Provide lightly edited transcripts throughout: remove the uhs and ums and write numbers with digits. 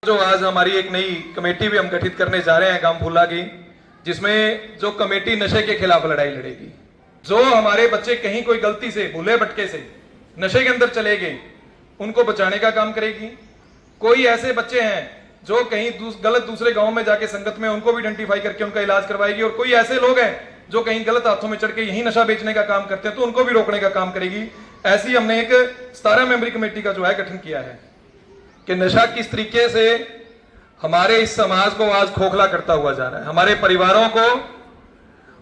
जो आज हमारी एक नई कमेटी भी हम गठित करने जा रहे हैं गांव फूला की, जिसमें जो कमेटी नशे के खिलाफ लड़ाई लड़ेगी। जो हमारे बच्चे कहीं कोई गलती से भूले भटके से नशे के अंदर चले गए, उनको बचाने का काम करेगी। कोई ऐसे बच्चे हैं जो कहीं गलत दूसरे गांव में जाके संगत में, उनको भी आइडेंटिफाई करके उनका इलाज करवाएगी। और कोई ऐसे लोग हैं जो कहीं गलत हाथों में चढ़ के यही नशा बेचने का काम करते हैं, तो उनको भी रोकने का काम करेगी। ऐसी हमने एक 17 मेंबरी कमेटी का जो है गठन किया है कि नशा किस तरीके से हमारे इस समाज को आज खोखला करता हुआ जा रहा है, हमारे परिवारों को।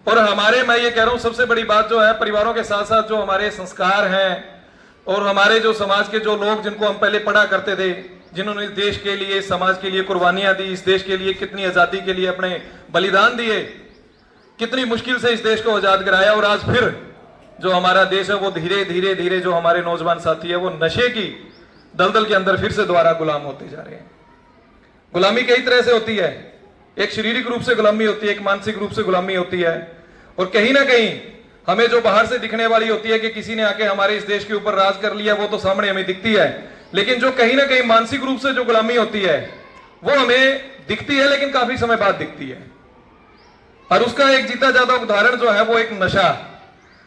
और हमारे, मैं ये कह रहा हूं, सबसे बड़ी बात जो है, परिवारों के साथ साथ जो हमारे संस्कार हैं और हमारे जो समाज के जो लोग जिनको हम पहले पढ़ा करते थे, जिन्होंने इस देश के लिए, समाज के लिए कुर्बानियां दी, इस देश के लिए कितनी आजादी के लिए अपने बलिदान दिए, कितनी मुश्किल से इस देश को आजाद कराया। और आज फिर जो हमारा देश है वो धीरे धीरे धीरे जो हमारे नौजवान साथी है वो नशे की दलदल के अंदर फिर से दोबारा गुलाम होते जा रहे हैं। गुलामी कई तरह से होती है, एक शारीरिक रूप से गुलामी होती है, एक मानसिक रूप से गुलामी होती है। और कहीं ना कहीं हमें जो बाहर से दिखने वाली होती है कि किसी ने आके हमारे इस देश के ऊपर राज कर लिया, वो तो सामने हमें दिखती है। लेकिन जो कहीं ना कहीं मानसिक रूप से जो गुलामी होती है वो हमें दिखती है, लेकिन काफी समय बाद दिखती है। और उसका एक जीता जाता उदाहरण जो है वो एक नशा,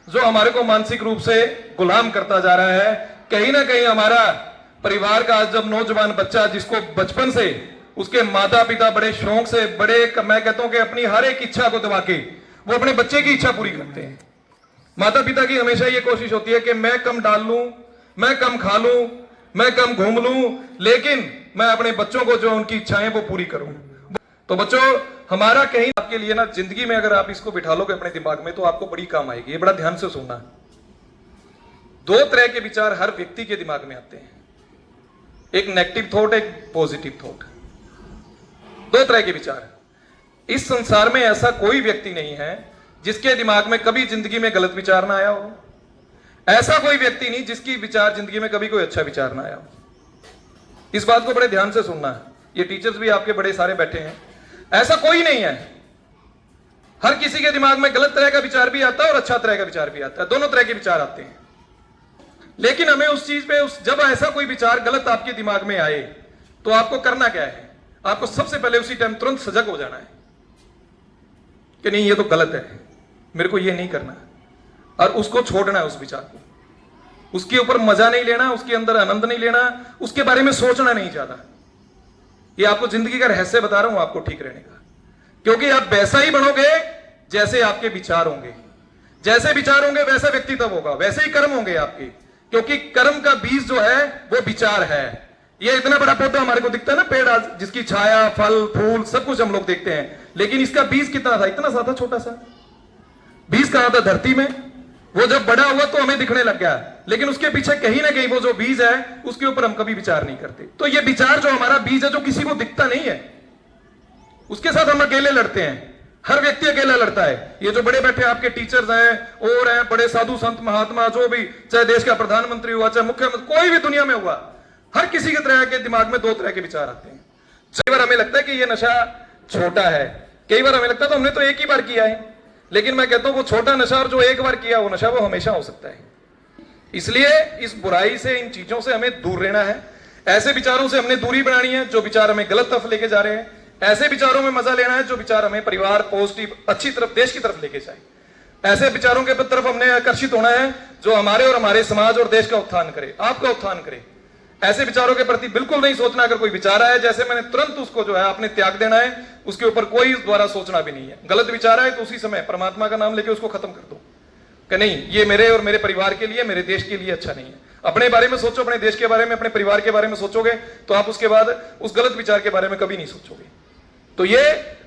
जो हमारे को मानसिक रूप से गुलाम करता जा रहा है। कहीं ना कहीं हमारा परिवार का जब नौजवान बच्चा, जिसको बचपन से उसके माता पिता बड़े शौक से, बड़े, मैं कहता हूं कि अपनी हर एक इच्छा को दबा के वो अपने बच्चे की इच्छा पूरी करते हैं। माता पिता की हमेशा ये कोशिश होती है कि मैं कम डाल लूं, मैं कम खा लूं, मैं कम घूम लूं, लेकिन मैं अपने बच्चों को जो उनकी इच्छाएं वो पूरी करूं। तो बच्चों, हमारा कहीं आपके लिए ना, जिंदगी में अगर आप इसको बिठा लोगे अपने दिमाग में तो आपको बड़ी काम आएगी। ये बड़ा ध्यान से सुनना। दो तरह के विचार हर व्यक्ति के दिमाग में आते हैं, एक नेगेटिव थॉट, एक पॉजिटिव थॉट। दो तरह के विचार। इस संसार में ऐसा कोई व्यक्ति नहीं है जिसके दिमाग में कभी जिंदगी में गलत विचार ना आया हो। ऐसा कोई व्यक्ति नहीं जिसकी विचार जिंदगी में कभी कोई अच्छा विचार ना आया हो। इस बात को बड़े ध्यान से सुनना है। ये टीचर्स भी आपके बड़े सारे बैठे हैं, ऐसा कोई नहीं है। हर किसी के दिमाग में गलत तरह का विचार भी आता है और अच्छा तरह का विचार भी आता है, दोनों तरह के विचार आते हैं। लेकिन हमें उस चीज पे, जब ऐसा कोई विचार गलत आपके दिमाग में आए तो आपको करना क्या है? आपको सबसे पहले उसी टाइम तुरंत सजग हो जाना है कि नहीं, ये तो गलत है, मेरे को ये नहीं करना, और उसको छोड़ना है उस विचार को। उसके ऊपर मजा नहीं लेना, उसके अंदर आनंद नहीं लेना, उसके बारे में सोचना नहीं ज्यादा। ये आपको जिंदगी का रहस्य बता रहा हूं आपको ठीक रहने का, क्योंकि आप वैसा ही बनोगे जैसे आपके विचार होंगे। जैसे विचार होंगे वैसा व्यक्तित्व होगा, वैसे ही कर्म होंगे आपके, क्योंकि कर्म का बीज जो है वो विचार है। ये इतना बड़ा पौधा हमारे को दिखता है ना, पेड़, जिसकी छाया, फल, फूल सब कुछ हम लोग देखते हैं, लेकिन इसका बीज कितना था? इतना सा था, छोटा सा बीज कहां था? धरती में। वो जब बड़ा हुआ तो हमें दिखने लग गया, लेकिन उसके पीछे कहीं ना कहीं वो जो बीज है उसके ऊपर हम कभी विचार नहीं करते। तो ये विचार जो हमारा बीज है, जो किसी को दिखता नहीं है, उसके साथ हम अकेले लड़ते हैं। हर व्यक्ति अकेला लड़ता है। ये जो बड़े बैठे आपके टीचर्स हैं और हैं बड़े साधु संत महात्मा, जो भी, चाहे देश का प्रधानमंत्री हुआ, चाहे मुख्यमंत्री, कोई भी दुनिया में हुआ, हर किसी के तरह के दिमाग में दो तरह के विचार आते हैं। कई बार हमें लगता है कि ये नशा छोटा है, कई बार हमें लगता है तो हमने तो एक ही बार किया है, लेकिन मैं कहता हूं वो छोटा नशा और जो एक बार किया वो नशा, वो हमेशा हो सकता है। इसलिए इस बुराई से, इन चीजों से हमें दूर रहना है। ऐसे विचारों से हमने दूरी बनानी है जो विचार हमें गलत तरफ लेके जा रहे हैं। ऐसे विचारों में मजा लेना है जो विचार हमें परिवार, पॉजिटिव, अच्छी तरफ, देश की तरफ लेके जाए। ऐसे विचारों के तरफ हमने आकर्षित होना है जो हमारे और हमारे समाज और देश का उत्थान करे, आपका उत्थान करे। ऐसे विचारों के प्रति बिल्कुल नहीं सोचना। अगर कोई विचार आया, जैसे मैंने, तुरंत उसको जो है आपने त्याग देना है, उसके ऊपर कोई द्वारा सोचना भी नहीं है। गलत विचार आए तो उसी समय परमात्मा का नाम लेके उसको खत्म कर दो कि नहीं, ये मेरे और मेरे परिवार के लिए, मेरे देश के लिए अच्छा नहीं है। अपने बारे में सोचो, अपने देश के बारे में, अपने परिवार के बारे में सोचोगे तो आप उसके बाद उस गलत विचार के बारे में कभी नहीं सोचोगे। तो ये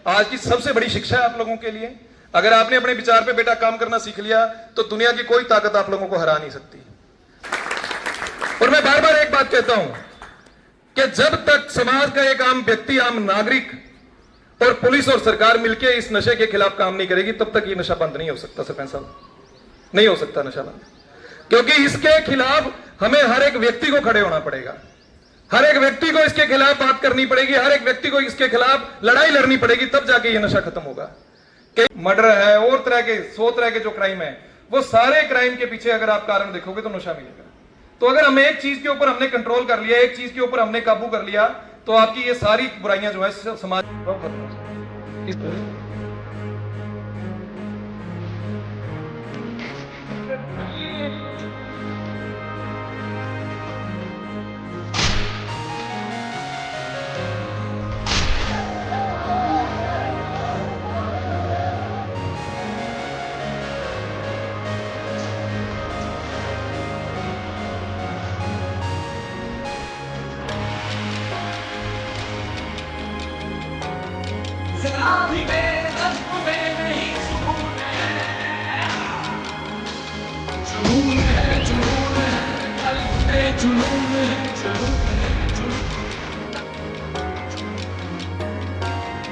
आज की सबसे बड़ी शिक्षा है आप लोगों के लिए। अगर आपने अपने विचार पे बेटा काम करना सीख लिया तो दुनिया की कोई ताकत आप लोगों को हरा नहीं सकती। और मैं बार बार एक बात कहता हूं कि जब तक समाज का एक आम व्यक्ति, आम नागरिक और पुलिस और सरकार मिलकर इस नशे के खिलाफ काम नहीं करेगी, तब तक ये नशा बंद नहीं हो सकता। सरपंच साहब, नहीं हो सकता नशा बंद, क्योंकि इसके खिलाफ हमें हर एक व्यक्ति को खड़े होना पड़ेगा। हर एक व्यक्ति को इसके खिलाफ बात करनी पड़ेगी, हर एक व्यक्ति को इसके खिलाफ लड़ाई लड़नी पड़ेगी, तब जाके ये नशा खत्म होगा। मर्डर है और तरह के 100 तरह के जो क्राइम है, वो सारे क्राइम के पीछे अगर आप कारण देखोगे तो नशा मिलेगा। तो अगर हमें एक चीज के ऊपर हमने कंट्रोल कर लिया, एक चीज के ऊपर हमने काबू कर लिया, तो आपकी ये सारी बुराइयां जो है समाज खत्म हो जाएंगी। इस तरह शराबी में नज्म में नहीं जुनून है, जुनून है, जुनून है, कल्ब में जुनून